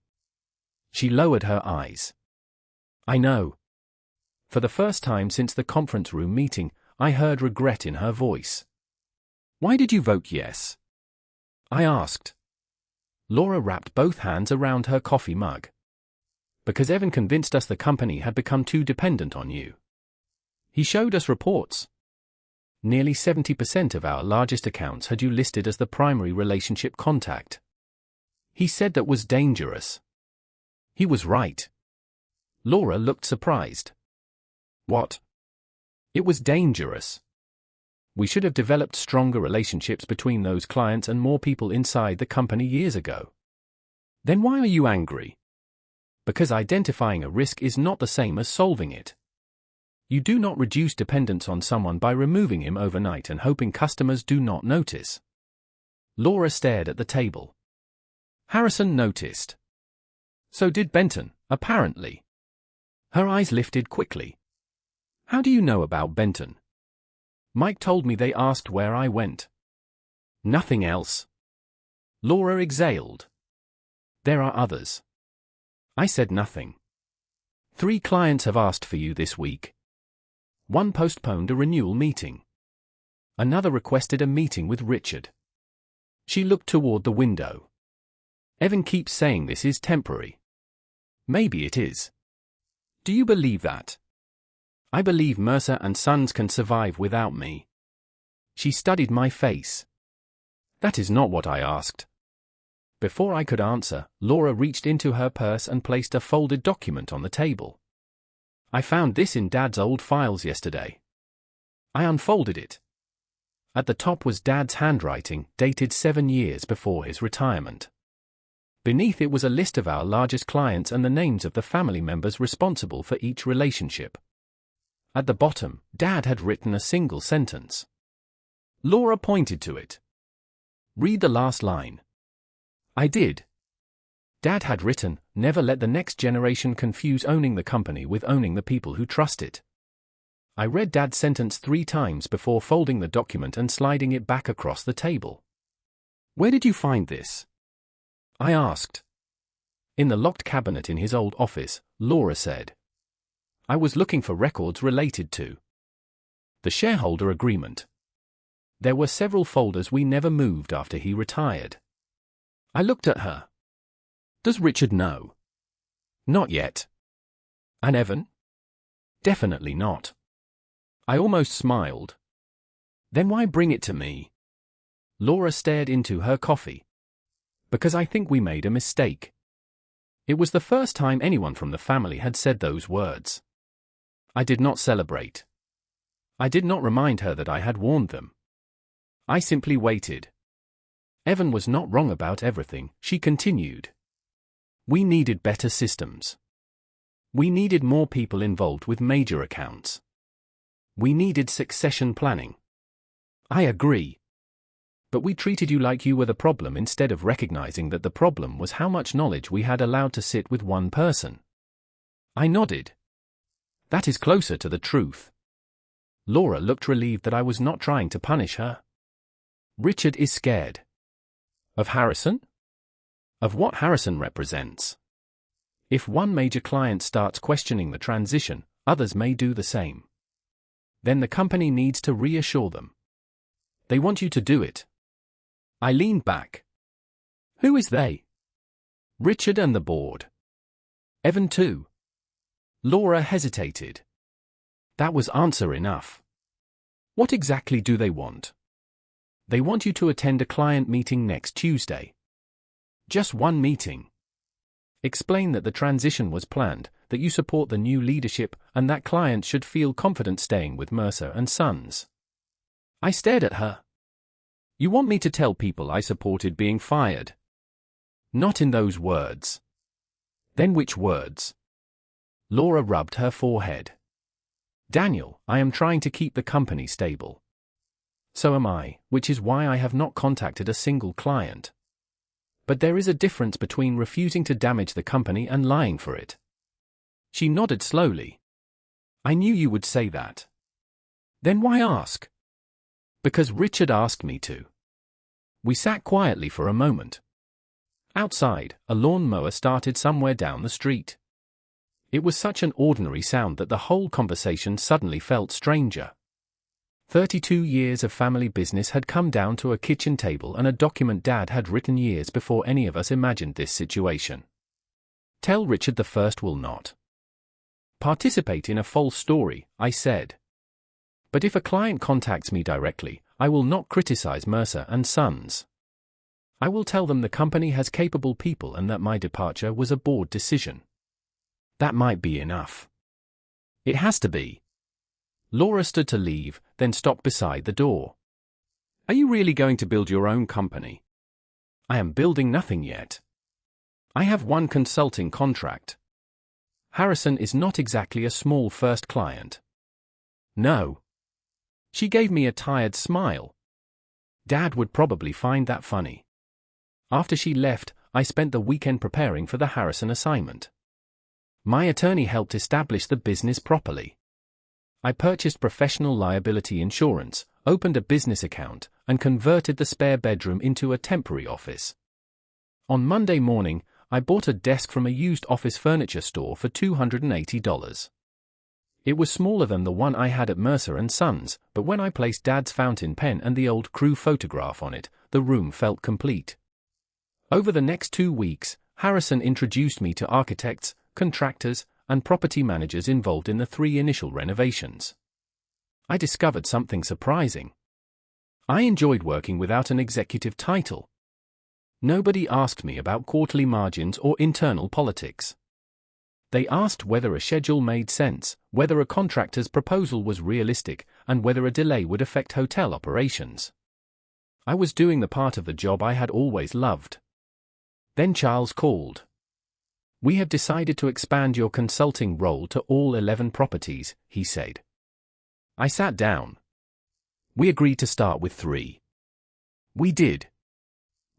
She lowered her eyes. I know. For the first time since the conference room meeting, I heard regret in her voice. Why did you vote yes? I asked. Laura wrapped both hands around her coffee mug. Because Evan convinced us the company had become too dependent on you. He showed us reports. Nearly 70% of our largest accounts had you listed as the primary relationship contact. He said that was dangerous. He was right. Laura looked surprised. What? It was dangerous. We should have developed stronger relationships between those clients and more people inside the company years ago. Then why are you angry? Because identifying a risk is not the same as solving it. You do not reduce dependence on someone by removing him overnight and hoping customers do not notice. Laura stared at the table. Harrison noticed. So did Benton, apparently. Her eyes lifted quickly. How do you know about Benton? Mike told me they asked where I went. Nothing else. Laura exhaled. There are others. I said nothing. 3 clients have asked for you this week. One postponed a renewal meeting. Another requested a meeting with Richard. She looked toward the window. Evan keeps saying this is temporary. Maybe it is. Do you believe that? I believe Mercer and Sons can survive without me. She studied my face. That is not what I asked. Before I could answer, Laura reached into her purse and placed a folded document on the table. I found this in Dad's old files yesterday. I unfolded it. At the top was Dad's handwriting, dated 7 years before his retirement. Beneath it was a list of our largest clients and the names of the family members responsible for each relationship. At the bottom, Dad had written a single sentence. Laura pointed to it. Read the last line. I did. Dad had written, never let the next generation confuse owning the company with owning the people who trust it. I read Dad's sentence 3 times before folding the document and sliding it back across the table. Where did you find this? I asked. In the locked cabinet in his old office, Laura said. I was looking for records related to the shareholder agreement. There were several folders we never moved after he retired. I looked at her. Does Richard know? Not yet. And Evan? Definitely not. I almost smiled. Then why bring it to me? Laura stared into her coffee. Because I think we made a mistake. It was the first time anyone from the family had said those words. I did not celebrate. I did not remind her that I had warned them. I simply waited. Evan was not wrong about everything, she continued. We needed better systems. We needed more people involved with major accounts. We needed succession planning. I agree. But we treated you like you were the problem instead of recognizing that the problem was how much knowledge we had allowed to sit with one person. I nodded. That is closer to the truth. Laura looked relieved that I was not trying to punish her. Richard is scared. Of Harrison? Of what Harrison represents. If one major client starts questioning the transition, others may do the same. Then the company needs to reassure them. They want you to do it. I leaned back. Who is they? Richard and the board. Evan too. Laura hesitated. That was answer enough. What exactly do they want? They want you to attend a client meeting next Tuesday. Just one meeting. Explain that the transition was planned, that you support the new leadership, and that clients should feel confident staying with Mercer and Sons. I stared at her. You want me to tell people I supported being fired? Not in those words. Then which words? Laura rubbed her forehead. Daniel, I am trying to keep the company stable. So am I, which is why I have not contacted a single client. But there is a difference between refusing to damage the company and lying for it. She nodded slowly. I knew you would say that. Then why ask? Because Richard asked me to. We sat quietly for a moment. Outside, a lawn mower started somewhere down the street. It was such an ordinary sound that the whole conversation suddenly felt stranger. 32 years of family business had come down to a kitchen table and a document Dad had written years before any of us imagined this situation. Tell Richard the First will not participate in a false story, I said. But if a client contacts me directly, I will not criticize Mercer and Sons. I will tell them the company has capable people and that my departure was a board decision. That might be enough. It has to be. Laura stood to leave, then stopped beside the door. Are you really going to build your own company? I am building nothing yet. I have one consulting contract. Harrison is not exactly a small first client. No. She gave me a tired smile. Dad would probably find that funny. After she left, I spent the weekend preparing for the Harrison assignment. My attorney helped establish the business properly. I purchased professional liability insurance, opened a business account, and converted the spare bedroom into a temporary office. On Monday morning, I bought a desk from a used office furniture store for $280. It was smaller than the one I had at Mercer and Sons, but when I placed Dad's fountain pen and the old crew photograph on it, the room felt complete. Over the next 2 weeks, Harrison introduced me to architects, contractors, and property managers involved in the 3 initial renovations. I discovered something surprising. I enjoyed working without an executive title. Nobody asked me about quarterly margins or internal politics. They asked whether a schedule made sense, whether a contractor's proposal was realistic, and whether a delay would affect hotel operations. I was doing the part of the job I had always loved. Then Charles called. We have decided to expand your consulting role to all 11 properties, he said. I sat down. We agreed to start with 3. We did.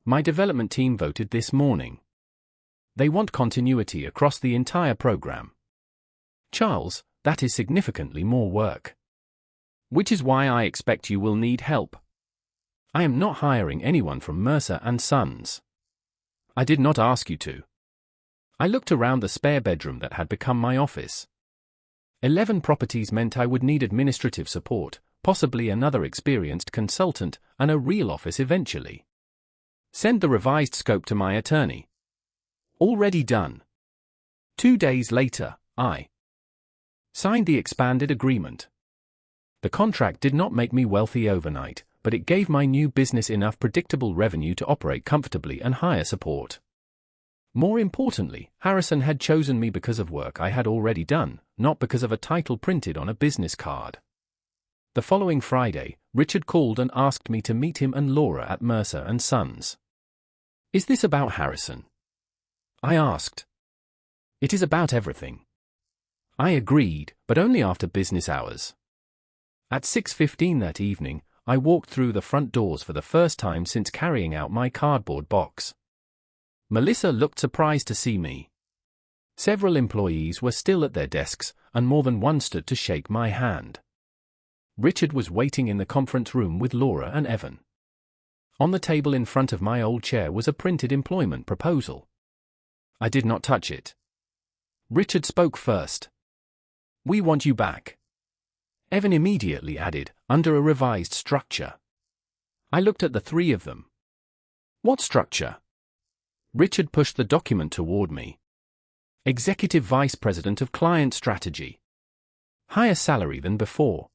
My development team voted this morning. They want continuity across the entire program. Charles, that is significantly more work. Which is why I expect you will need help. I am not hiring anyone from Mercer and Sons. I did not ask you to. I looked around the spare bedroom that had become my office. 11 properties meant I would need administrative support, possibly another experienced consultant, and a real office eventually. Send the revised scope to my attorney. Already done. 2 days later, I signed the expanded agreement. The contract did not make me wealthy overnight, but it gave my new business enough predictable revenue to operate comfortably and hire support. More importantly, Harrison had chosen me because of work I had already done, not because of a title printed on a business card. The following Friday, Richard called and asked me to meet him and Laura at Mercer and Sons. Is this about Harrison? I asked. It is about everything. I agreed, but only after business hours. At 6:15 that evening, I walked through the front doors for the first time since carrying out my cardboard box. Melissa looked surprised to see me. Several employees were still at their desks, and more than one stood to shake my hand. Richard was waiting in the conference room with Laura and Evan. On the table in front of my old chair was a printed employment proposal. I did not touch it. Richard spoke first. We want you back. Evan immediately added, under a revised structure. I looked at the 3 of them. What structure? Richard pushed the document toward me. Executive Vice President of Client Strategy. Higher salary than before.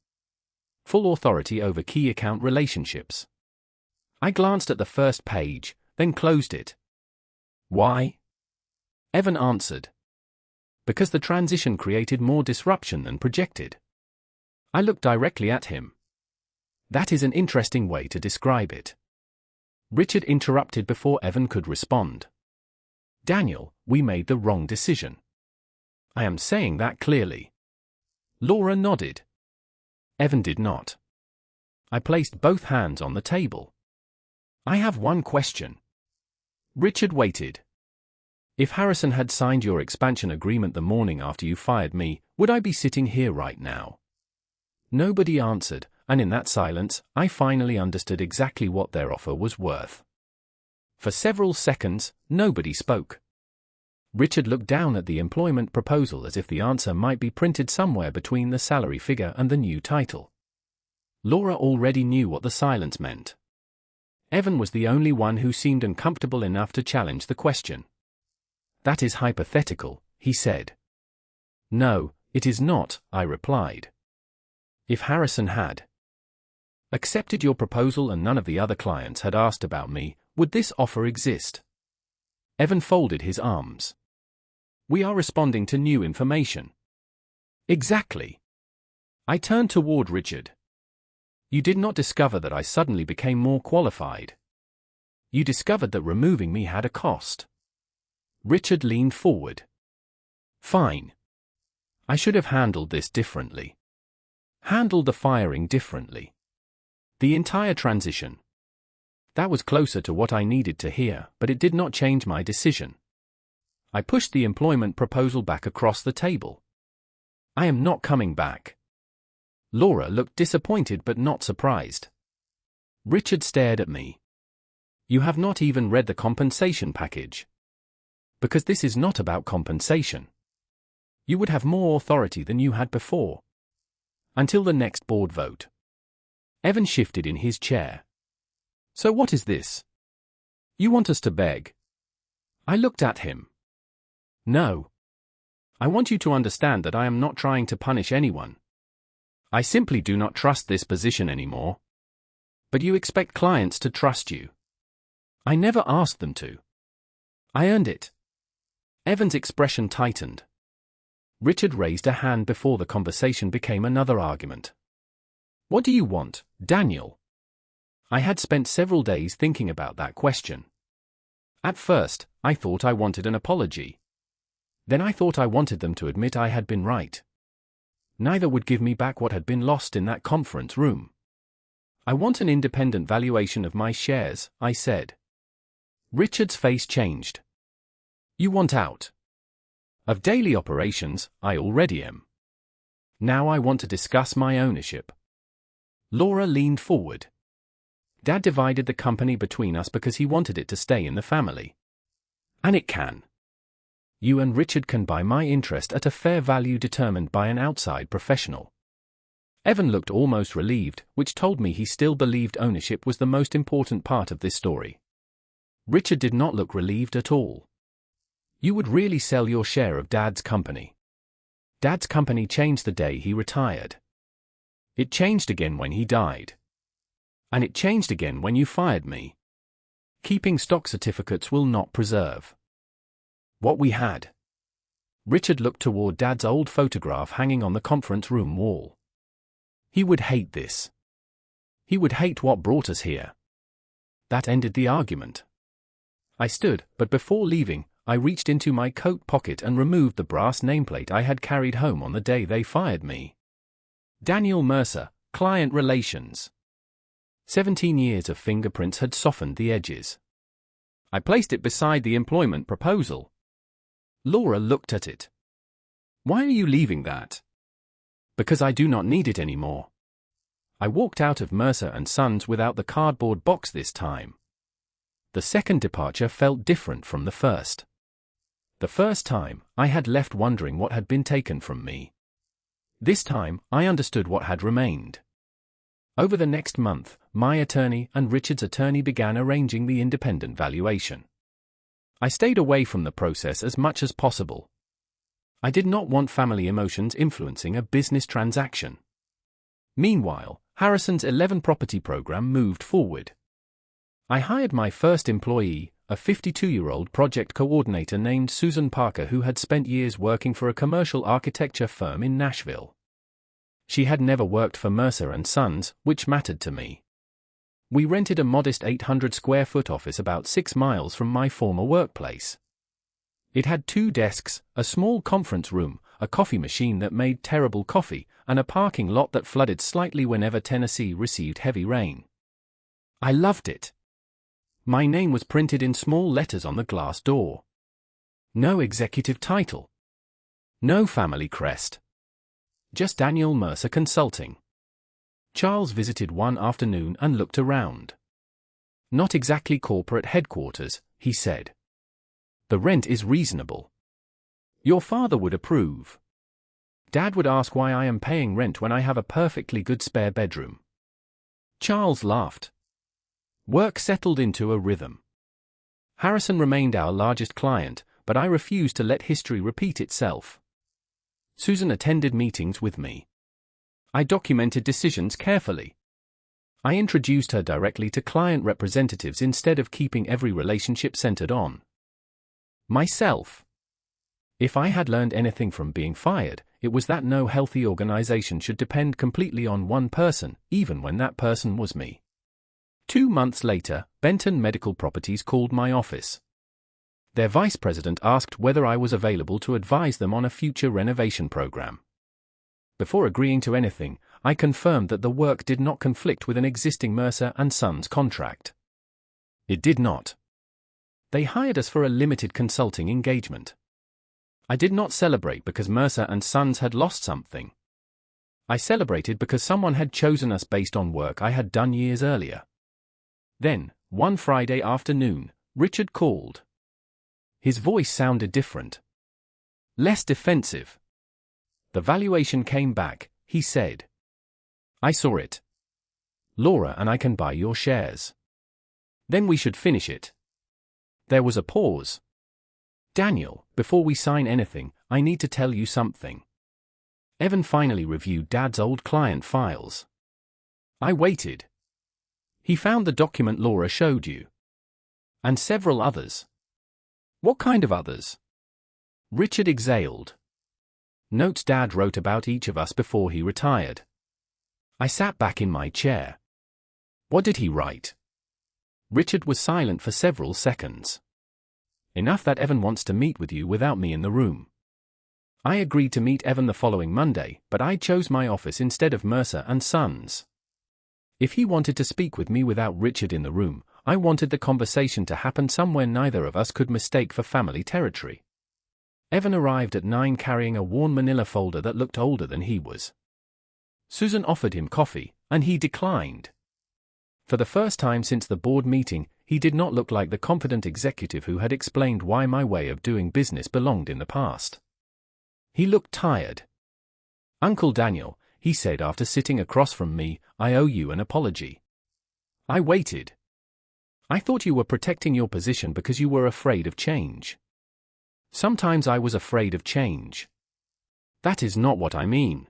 Full authority over key account relationships. I glanced at the first page, then closed it. Why? Evan answered. Because the transition created more disruption than projected. I looked directly at him. That is an interesting way to describe it. Richard interrupted before Evan could respond. Daniel, we made the wrong decision. I am saying that clearly. Laura nodded. Evan did not. I placed both hands on the table. I have one question. Richard waited. If Harrison had signed your expansion agreement the morning after you fired me, would I be sitting here right now? Nobody answered, and in that silence, I finally understood exactly what their offer was worth. For several seconds, nobody spoke. Richard looked down at the employment proposal as if the answer might be printed somewhere between the salary figure and the new title. Laura already knew what the silence meant. Evan was the only one who seemed uncomfortable enough to challenge the question. "That is hypothetical," he said. "No, it is not," I replied. "If Harrison had accepted your proposal and none of the other clients had asked about me, would this offer exist?" Evan folded his arms. "We are responding to new information." "Exactly." I turned toward Richard. "You did not discover that I suddenly became more qualified. You discovered that removing me had a cost." Richard leaned forward. "Fine. I should have handled this differently. Handled the firing differently. The entire transition. That was closer to what I needed to hear, but it did not change my decision." I pushed the employment proposal back across the table. "I am not coming back." Laura looked disappointed but not surprised. Richard stared at me. "You have not even read the compensation package. Because this is not about compensation. You would have more authority than you had before. Until the next board vote." Evan shifted in his chair. "So what is this? You want us to beg?" I looked at him. "No. I want you to understand that I am not trying to punish anyone. I simply do not trust this position anymore. But you expect clients to trust you. I never asked them to. I earned it." Evan's expression tightened. Richard raised a hand before the conversation became another argument. "What do you want, Daniel?" I had spent several days thinking about that question. At first, I thought I wanted an apology. Then I thought I wanted them to admit I had been right. Neither would give me back what had been lost in that conference room. "I want an independent valuation of my shares," I said. Richard's face changed. "You want out?" "Of daily operations, I already am. Now I want to discuss my ownership." Laura leaned forward. "Dad divided the company between us because he wanted it to stay in the family. And it can. You and Richard can buy my interest at a fair value determined by an outside professional." Evan looked almost relieved, which told me he still believed ownership was the most important part of this story. Richard did not look relieved at all. "You would really sell your share of Dad's company?" "Dad's company changed the day he retired. It changed again when he died. And it changed again when you fired me. Keeping stock certificates will not preserve what we had." Richard looked toward Dad's old photograph hanging on the conference room wall. "He would hate this. He would hate what brought us here." That ended the argument. I stood, but before leaving, I reached into my coat pocket and removed the brass nameplate I had carried home on the day they fired me. Daniel Mercer, Client Relations. 17 years of fingerprints had softened the edges. I placed it beside the employment proposal. Laura looked at it. "Why are you leaving that?" "Because I do not need it anymore." I walked out of Mercer and Sons without the cardboard box this time. The second departure felt different from the first. The first time, I had left wondering what had been taken from me. This time, I understood what had remained. Over the next month, my attorney and Richard's attorney began arranging the independent valuation. I stayed away from the process as much as possible. I did not want family emotions influencing a business transaction. Meanwhile, Harrison's 11-property program moved forward. I hired my first employee, a 52-year-old project coordinator named Susan Parker who had spent years working for a commercial architecture firm in Nashville. She had never worked for Mercer and Sons, which mattered to me. We rented a modest 800-square-foot office about 6 miles from my former workplace. It had 2 desks, a small conference room, a coffee machine that made terrible coffee, and a parking lot that flooded slightly whenever Tennessee received heavy rain. I loved it. My name was printed in small letters on the glass door. No executive title. No family crest. Just Daniel Mercer Consulting. Charles visited one afternoon and looked around. "Not exactly corporate headquarters," he said. "The rent is reasonable. Your father would approve. Dad would ask why I am paying rent when I have a perfectly good spare bedroom. Charles laughed. Work settled into a rhythm. Harrison remained our largest client, but I refused to let history repeat itself. Susan attended meetings with me. I documented decisions carefully. I introduced her directly to client representatives instead of keeping every relationship centered on myself. If I had learned anything from being fired, it was that no healthy organization should depend completely on one person, even when that person was me. 2 months later, Benton Medical Properties called my office. Their vice president asked whether I was available to advise them on a future renovation program. Before agreeing to anything, I confirmed that the work did not conflict with an existing Mercer & Sons contract. It did not. They hired us for a limited consulting engagement. I did not celebrate because Mercer & Sons had lost something. I celebrated because someone had chosen us based on work I had done years earlier. Then, one Friday afternoon, Richard called. His voice sounded different. Less defensive. The valuation came back, he said. I saw it. Laura and I can buy your shares. Then we should finish it. There was a pause. Daniel, before we sign anything, I need to tell you something. Evan finally reviewed Dad's old client files. I waited. He found the document Laura showed you. And several others. What kind of others? Richard exhaled. Notes Dad wrote about each of us before he retired. I sat back in my chair. What did he write? Richard was silent for several seconds. Enough that Evan wants to meet with you without me in the room. I agreed to meet Evan the following Monday, but I chose my office instead of Mercer & Sons. If he wanted to speak with me without Richard in the room, I wanted the conversation to happen somewhere neither of us could mistake for family territory. Evan arrived at 9 carrying a worn manila folder that looked older than he was. Susan offered him coffee, and he declined. For the first time since the board meeting, he did not look like the confident executive who had explained why my way of doing business belonged in the past. He looked tired. Uncle Daniel, he said after sitting across from me, I owe you an apology. I waited. I thought you were protecting your position because you were afraid of change. Sometimes I was afraid of change. That is not what I mean.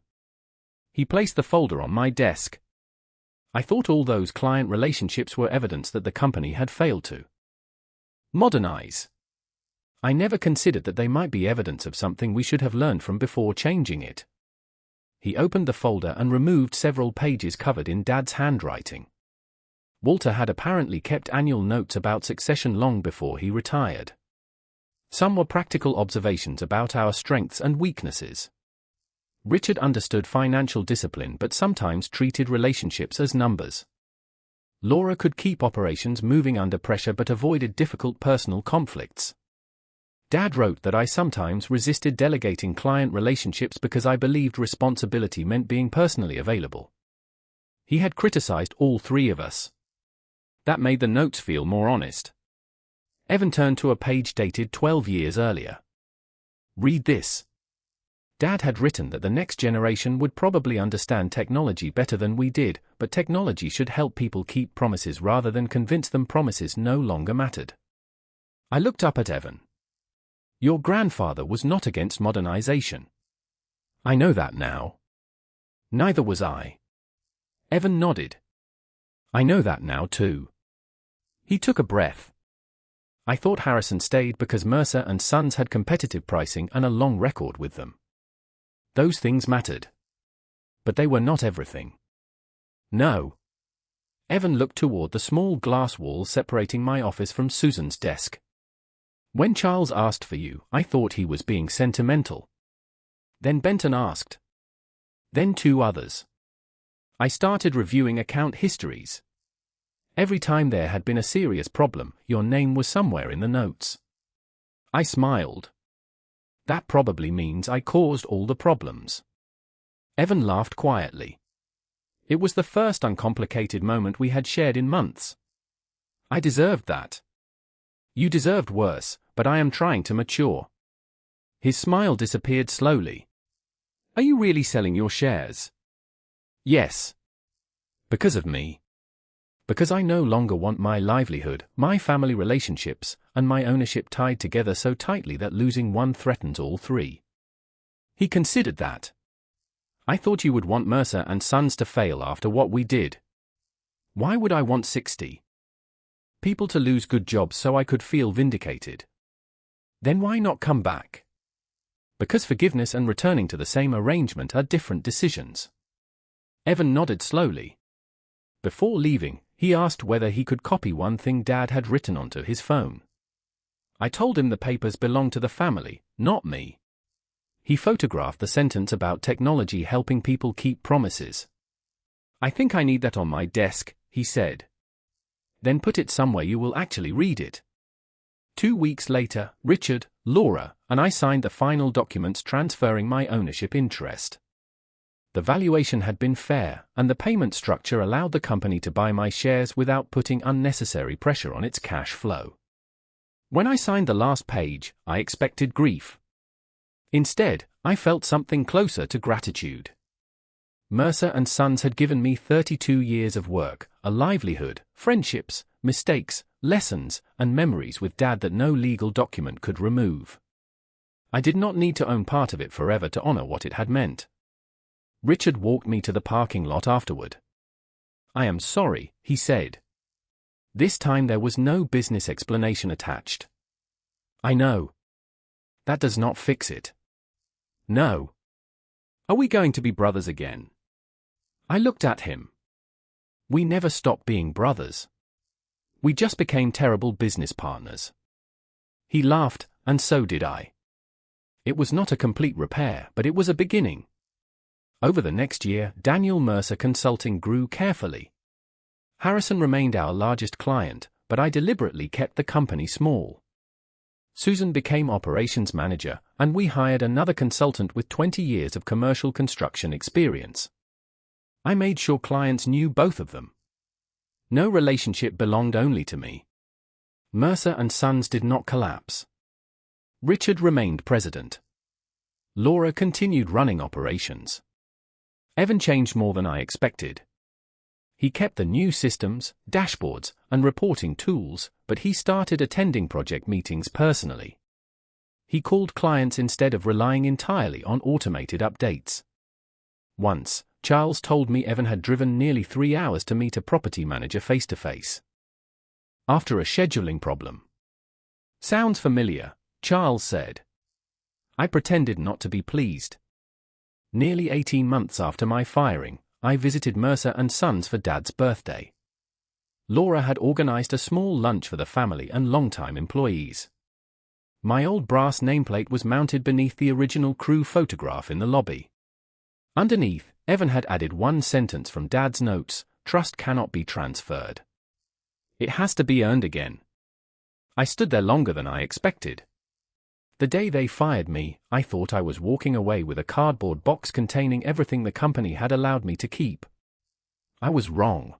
He placed the folder on my desk. I thought all those client relationships were evidence that the company had failed to modernize. I never considered that they might be evidence of something we should have learned from before changing it. He opened the folder and removed several pages covered in Dad's handwriting. Walter had apparently kept annual notes about succession long before he retired. Some were practical observations about our strengths and weaknesses. Richard understood financial discipline but sometimes treated relationships as numbers. Laura could keep operations moving under pressure but avoided difficult personal conflicts. Dad wrote that I sometimes resisted delegating client relationships because I believed responsibility meant being personally available. He had criticized all 3 of us. That made the notes feel more honest. Evan turned to a page dated 12 years earlier. Read this. Dad had written that the next generation would probably understand technology better than we did, but technology should help people keep promises rather than convince them promises no longer mattered. I looked up at Evan. Your grandfather was not against modernization. I know that now. Neither was I. Evan nodded. I know that now too. He took a breath. I thought Harrison stayed because Mercer & Sons had competitive pricing and a long record with them. Those things mattered. But they were not everything. No. Evan looked toward the small glass wall separating my office from Susan's desk. When Charles asked for you, I thought he was being sentimental. Then Benton asked. Then 2 others. I started reviewing account histories. Every time there had been a serious problem, your name was somewhere in the notes. I smiled. That probably means I caused all the problems. Evan laughed quietly. It was the first uncomplicated moment we had shared in months. I deserved that. You deserved worse, but I am trying to mature. His smile disappeared slowly. Are you really selling your shares? Yes. Because of me. Because I no longer want my livelihood, my family relationships, and my ownership tied together so tightly that losing one threatens all three. He considered that. I thought you would want Mercer and Sons to fail after what we did. Why would I want 60 people to lose good jobs so I could feel vindicated? Then why not come back? Because forgiveness and returning to the same arrangement are different decisions. Evan nodded slowly. Before leaving, he asked whether he could copy one thing Dad had written onto his phone. I told him the papers belonged to the family, not me. He photographed the sentence about technology helping people keep promises. I think I need that on my desk, he said. Then put it somewhere you will actually read it. 2 weeks later, Richard, Laura, and I signed the final documents transferring my ownership interest. The valuation had been fair, and the payment structure allowed the company to buy my shares without putting unnecessary pressure on its cash flow. When I signed the last page, I expected grief. Instead, I felt something closer to gratitude. Mercer and Sons had given me 32 years of work, a livelihood, friendships, mistakes, lessons, and memories with Dad that no legal document could remove. I did not need to own part of it forever to honor what it had meant. Richard walked me to the parking lot afterward. I am sorry, he said. This time there was no business explanation attached. I know. That does not fix it. No. Are we going to be brothers again? I looked at him. We never stopped being brothers. We just became terrible business partners. He laughed, and so did I. It was not a complete repair, but it was a beginning. Over the next year, Daniel Mercer Consulting grew carefully. Harrison remained our largest client, but I deliberately kept the company small. Susan became operations manager, and we hired another consultant with 20 years of commercial construction experience. I made sure clients knew both of them. No relationship belonged only to me. Mercer and Sons did not collapse. Richard remained president. Laura continued running operations. Evan changed more than I expected. He kept the new systems, dashboards, and reporting tools, but he started attending project meetings personally. He called clients instead of relying entirely on automated updates. Once, Charles told me Evan had driven nearly 3 hours to meet a property manager face-to-face. After a scheduling problem. Sounds familiar, Charles said. I pretended not to be pleased. Nearly 18 months after my firing, I visited Mercer and Sons for Dad's birthday. Laura had organized a small lunch for the family and longtime employees. My old brass nameplate was mounted beneath the original crew photograph in the lobby. Underneath, Evan had added one sentence from Dad's notes: "Trust cannot be transferred. It has to be earned again." I stood there longer than I expected. The day they fired me, I thought I was walking away with a cardboard box containing everything the company had allowed me to keep. I was wrong.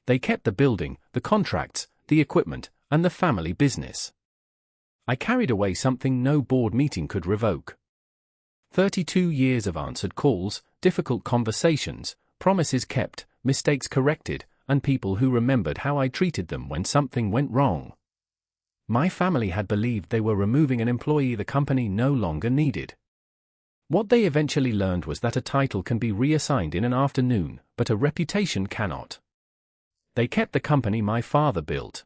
They kept the building, the contracts, the equipment, and the family business. I carried away something no board meeting could revoke. 32 years of answered calls, difficult conversations, promises kept, mistakes corrected, and people who remembered how I treated them when something went wrong. My family had believed they were removing an employee the company no longer needed. What they eventually learned was that a title can be reassigned in an afternoon, but a reputation cannot. They kept the company my father built.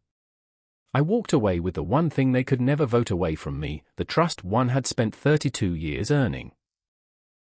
I walked away with the one thing they could never vote away from me, the trust one had spent 32 years earning.